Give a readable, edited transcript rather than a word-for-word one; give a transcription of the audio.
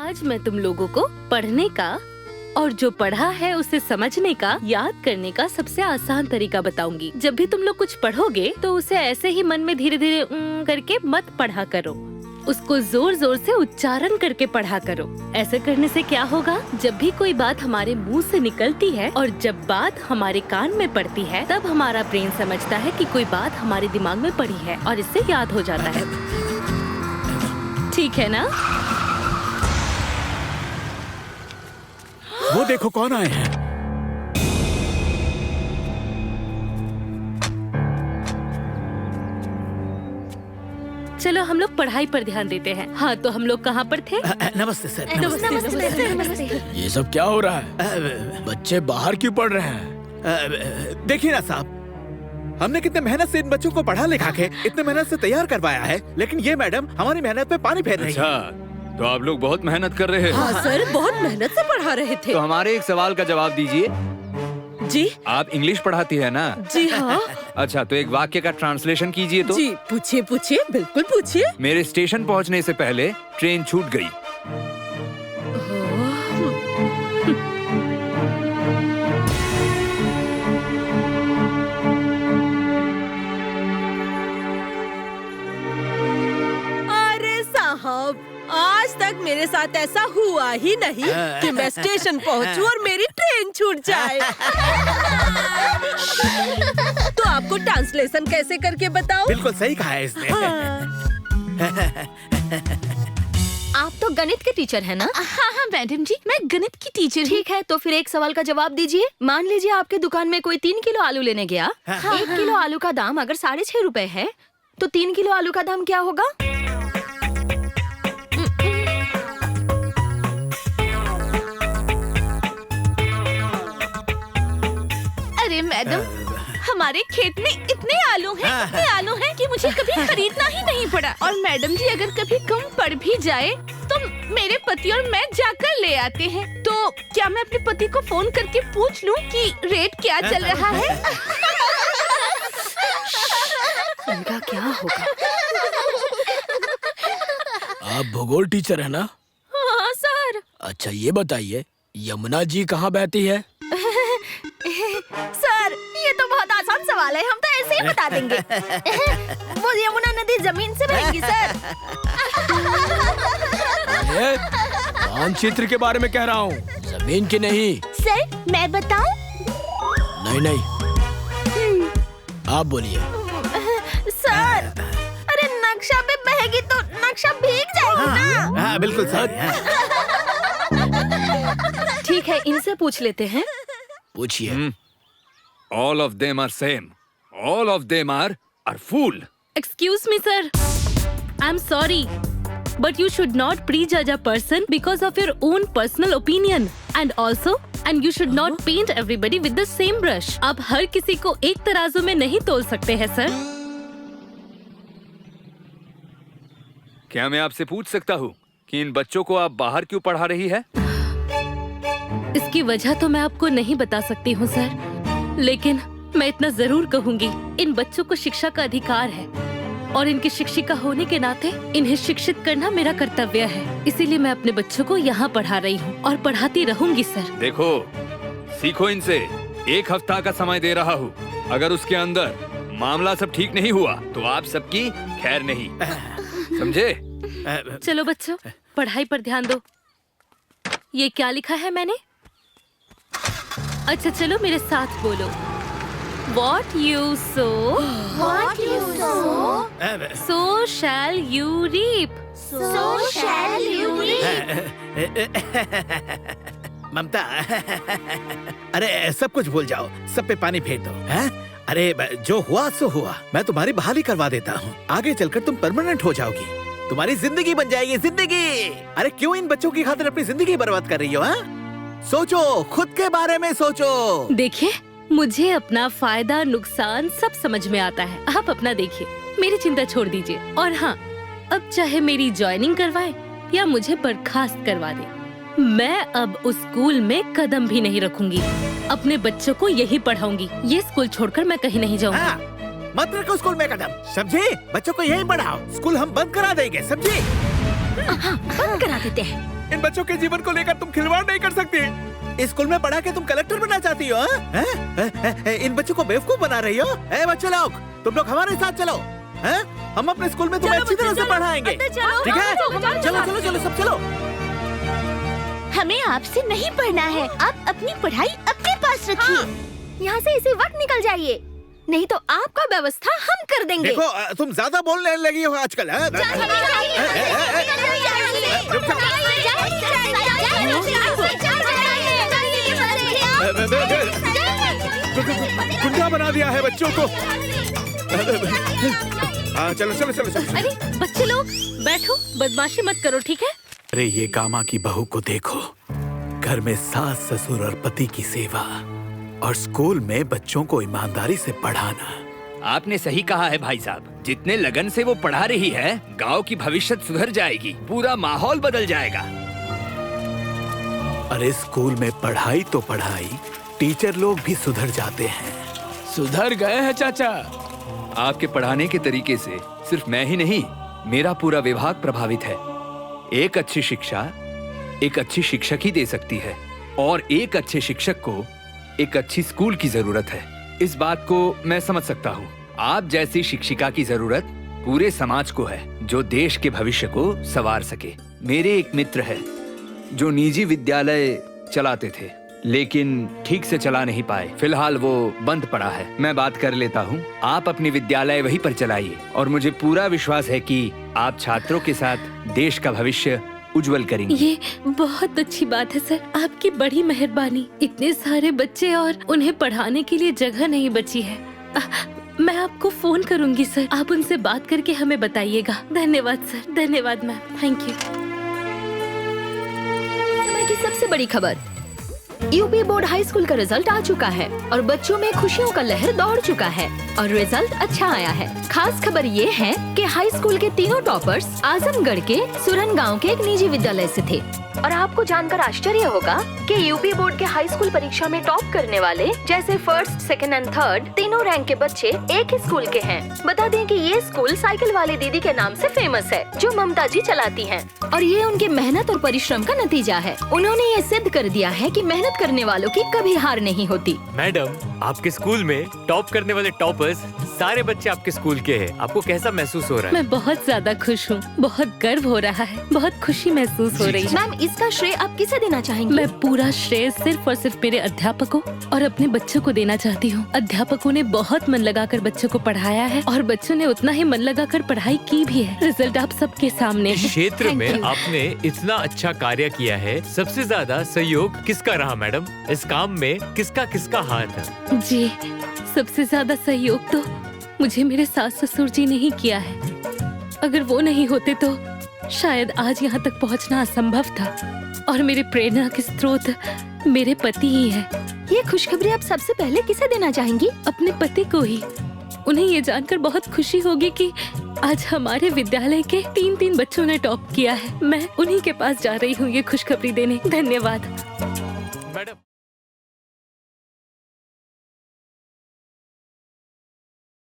आज मैं तुम लोगों को पढ़ने का और जो पढ़ा है उसे समझने का, याद करने का सबसे आसान तरीका बताऊंगी। जब भी तुम लोग कुछ पढ़ोगे तो उसे ऐसे ही मन में धीरे धीरे करके मत पढ़ा करो, उसको जोर जोर से उच्चारण करके पढ़ा करो। ऐसे करने से क्या होगा, जब भी कोई बात हमारे मुंह से निकलती है और जब बात हमारे कान में पड़ती है, तब हमारा ब्रेन समझता है कि कोई बात हमारे दिमाग में पड़ी है और इससे याद हो जाता है। ठीक है ना? वो देखो कौन आए हैं। चलो हम लोग पढ़ाई पर ध्यान देते हैं। हाँ, तो हम लोग कहाँ पर थे? नमस्ते सर। नमस्ते। ये सब क्या हो रहा है? बच्चे बाहर क्यों पढ़ रहे हैं? देखिए ना साहब, हमने कितने मेहनत से इन बच्चों को पढ़ा लिखा के इतने मेहनत से तैयार करवाया है, लेकिन ये मैडम हमारी मेहनत पे पानी फेर रही है। अच्छा, तो आप लोग बहुत मेहनत कर रहे हैं। हाँ सर, बहुत मेहनत से पढ़ा रहे थे। तो हमारे एक सवाल का जवाब दीजिए। जी आप इंग्लिश पढ़ाती है ना? जी हाँ। अच्छा, तो एक वाक्य का ट्रांसलेशन कीजिए तो। जी पूछिए पूछिए, बिल्कुल पूछिए। मेरे स्टेशन पहुंचने से पहले ट्रेन छूट गई। अरे साहब, आज तक मेरे साथ ऐसा हुआ ही नहीं कि मैं स्टेशन पहुंचूं और मेरी ट्रेन छूट जाए। तो आपको ट्रांसलेशन कैसे करके बताओ? बिल्कुल सही कहा है इसने। आप तो गणित के टीचर हैं ना? हाँ हाँ मैडम जी, मैं गणित की टीचर हूँ। ठीक है, तो फिर एक सवाल का जवाब दीजिए। मान लीजिए आपके दुकान में कोई 3 किलो आलू लेने गया। 1 किलो आलू का दाम अगर 6.5 रुपए है, तो 3 किलो आलू का दाम क्या होगा? अरे मैडम, हमारे खेत में इतने आलू हैं कि मुझे कभी खरीदना ही नहीं पड़ा। और मैडम जी, अगर कभी कम पड़ भी जाए तो मेरे पति और मैं जाकर ले आते हैं। तो क्या मैं अपने पति को फोन करके पूछ लूं कि रेट क्या चल रहा है? इनका क्या होगा? आप भूगोल टीचर है ना? हाँ सर। अच्छा, ये बताइए यमुना जी कहाँ बहती है? सर, ये तो बहुत आसान सवाल है, हम तो ऐसे ही बता देंगे। वो यमुना नदी जमीन से बहेगी सर। अरे, मानचित्र के बारे में कह रहा हूँ, जमीन की नहीं। सर, मैं बताऊं? नहीं नहीं, आप बोलिए। सर, अरे नक्शा पे बहेगी तो नक्शा भीग जाएगा ना। हाँ बिल्कुल सही। ठीक है, इनसे पूछ लेते हैं। पूछिए। All of them are same. All of them are fool. Excuse me, sir. I'm sorry, but you should not prejudge a person because of your own personal opinion. And you should not paint everybody with the same brush. आप हर किसी को एक तराजू में नहीं तोल सकते हैं, सर। क्या मैं आपसे पूछ सकता हूँ कि इन बच्चों को आप बाहर क्यों पढ़ा रही है? इसकी वजह तो मैं आपको नहीं बता सकती हूँ सर, लेकिन मैं इतना जरूर कहूँगी, इन बच्चों को शिक्षा का अधिकार है और इनकी शिक्षिका होने के नाते इन्हें शिक्षित करना मेरा कर्तव्य है। इसीलिए मैं अपने बच्चों को यहाँ पढ़ा रही हूँ और पढ़ाती रहूंगी सर। देखो, सीखो इनसे। 1 हफ्ता का समय दे रहा हूँ। अगर उसके अंदर मामला सब ठीक नहीं हुआ तो आप सबकी खैर नहीं, समझे? चलो बच्चों, पढ़ाई पर ध्यान दो। ये क्या लिखा है मैंने? अच्छा चलो मेरे साथ बोलो। What you sow, so shall you reap. ममता, अरे सब कुछ भूल जाओ, सब पे पानी फेर दो। हैं? अरे जो हुआ सो हुआ। मैं तुम्हारी बहाली करवा देता हूँ। आगे चलकर तुम परमानेंट हो जाओगी, तुम्हारी जिंदगी बन जाएगी, जिंदगी। अरे क्यों इन बच्चों की खातिर अपनी जिंदगी बर्बाद कर रही हो? सोचो, खुद के बारे में सोचो। देखिए, मुझे अपना फायदा नुकसान सब समझ में आता है। आप अपना देखिए, मेरी चिंता छोड़ दीजिए। और हाँ, अब चाहे मेरी ज्वाइनिंग करवाए या मुझे बर्खास्त करवा दे, मैं अब उस स्कूल में कदम भी नहीं रखूंगी। अपने बच्चों को यही पढ़ाऊंगी। ये स्कूल छोड़कर मैं कहीं नहीं जाऊंगी। मत रखो स्कूल में कदम, समझे? बच्चों को यही पढ़ाओ। स्कूल हम बंद करा देंगे, समझे? बंद करा देते हैं। इन बच्चों के जीवन को लेकर तुम खिलवाड़ नहीं कर सकती। स्कूल में पढ़ा के तुम कलेक्टर बनना चाहती हो? इन बच्चों को बेवकूफ बना रही हो? बच्चे लोग, तुम लोग हमारे साथ चलो। हम अपने स्कूल में तुम्हें अच्छी तरह से पढ़ाएंगे, ठीक है? चलो चलो चलो सब चलो। हमें आपसे नहीं पढ़ना है, आप अपनी पढ़ाई अपने पास रखिए। यहाँ से इसी वक्त निकल जाइए, नहीं तो आपका व्यवस्था हम कर देंगे। देखो तुम ज्यादा बोलने लगी हो आजकल। गुंडा बना दिया है बच्चों को। चलो चलो चलो चलो। अरे बच्चे लोग बैठो, बदमाशी मत करो, ठीक है? अरे ये गामा की बहू को देखो, घर में सास ससुर और पति की सेवा और स्कूल में बच्चों को ईमानदारी से पढ़ाना। आपने सही कहा है भाई साहब, जितने लगन से वो पढ़ा रही है, गांव की भविष्य सुधर जाएगी, पूरा माहौल बदल जाएगा। अरे स्कूल में पढ़ाई तो पढ़ाई, टीचर लोग भी सुधर जाते हैं। सुधर गए हैं चाचा। आपके पढ़ाने के तरीके से सिर्फ मैं ही नहीं, मेरा पूरा विभाग प्रभावित है। एक अच्छी शिक्षा एक अच्छी शिक्षक ही दे सकती है, और एक अच्छे शिक्षक को एक अच्छी स्कूल की जरूरत है। इस बात को मैं समझ सकता हूँ। आप जैसी शिक्षिका की जरूरत पूरे समाज को है, जो देश के भविष्य को संवार सके। मेरे एक मित्र है जो निजी विद्यालय चलाते थे, लेकिन ठीक से चला नहीं पाए। फिलहाल वो बंद पड़ा है। मैं बात कर लेता हूँ, आप अपनी विद्यालय वहीं पर चलाइए, और मुझे पूरा विश्वास है कि आप छात्रों के साथ देश का भविष्य उज्जवल करेंगे। ये बहुत अच्छी बात है सर, आपकी बड़ी मेहरबानी। इतने सारे बच्चे और उन्हें पढ़ाने के लिए जगह नहीं बची है। मैं आपको फोन करूंगी सर, आप उनसे बात करके हमें बताइएगा। धन्यवाद सर, धन्यवाद मैम, थैंक यू। समय की सबसे बड़ी खबर, यूपी बोर्ड हाई स्कूल का रिजल्ट आ चुका है और बच्चों में खुशियों का लहर दौड़ चुका है और रिजल्ट अच्छा आया है। खास खबर ये है कि हाई स्कूल के तीनों टॉपर्स आजमगढ़ के सुरन गांव के एक निजी विद्यालय से थे। और आपको जानकर आश्चर्य होगा कि यूपी बोर्ड के हाई स्कूल परीक्षा में टॉप करने वाले, जैसे फर्स्ट, सेकंड एंड थर्ड, तीनों रैंक के बच्चे एक ही स्कूल के हैं। बता दें कि ये स्कूल साइकिल वाली दीदी के नाम से फेमस है, जो ममता जी चलाती हैं। और ये उनके मेहनत और परिश्रम का नतीजा है। उन्होंने ये सिद्ध कर दिया है कि मेहनत करने वालों की कभी हार नहीं होती। मैडम, आपके स्कूल में टॉप करने वाले टॉपर्स सारे बच्चे आपके स्कूल के हैं। आपको कैसा महसूस हो रहा है? मैं बहुत ज्यादा खुश हूँ, बहुत गर्व हो रहा है, बहुत खुशी महसूस हो रही है। मैम, इसका श्रेय आप किसे देना चाहेंगी? मैं पूरा श्रेय सिर्फ और सिर्फ मेरे अध्यापकों और अपने बच्चों को देना चाहती हूँ। अध्यापकों ने बहुत मन लगाकर बच्चों को पढ़ाया है और बच्चों ने उतना ही मन लगाकर पढ़ाई की भी है। रिजल्ट आप सबके सामने इस है। क्षेत्र में आपने इतना अच्छा कार्य किया है। सबसे ज्यादा सहयोग किसका रहा मैडम? इस काम में किसका किसका हाथ है? जी, सबसे ज्यादा सहयोग तो मुझे मेरे सास ससुर जी ने ही किया है। अगर वो नहीं होते तो शायद आज यहाँ तक पहुँचना असंभव था। और मेरे प्रेरणा के स्रोत मेरे पति ही है। ये खुशखबरी आप सबसे पहले किसे देना चाहेंगी? अपने पति को ही। उन्हें ये जानकर बहुत खुशी होगी कि आज हमारे विद्यालय के 3 बच्चों ने टॉप किया है। मैं उन्हीं के पास जा रही हूँ ये खुशखबरी देने। धन्यवाद।